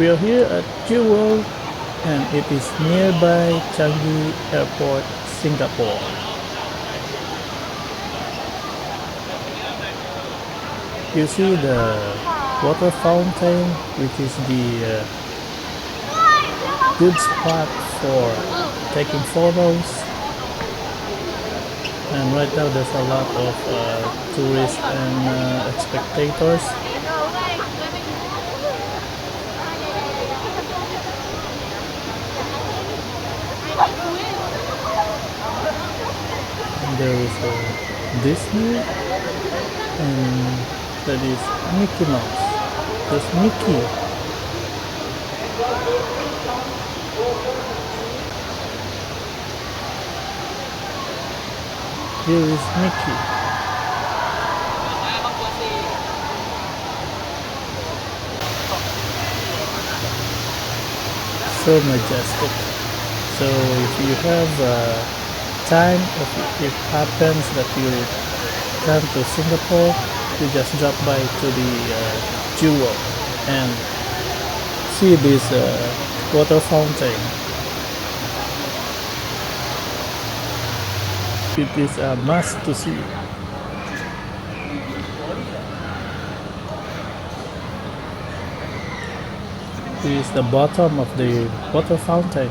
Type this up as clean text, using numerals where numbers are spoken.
We are here at Jewel and it is nearby Changi Airport, Singapore. You see the water fountain, which is the good spot for taking photos. And right now there's a lot of tourists and spectators. And there is a Disney, and that is Mickey Mouse. There's Mickey. Here is Mickey. So majestic. So if you have time, if it happens that you come to Singapore, you just drop by to the Jewel and see this water fountain. It is a must to see. This is the bottom of the water fountain.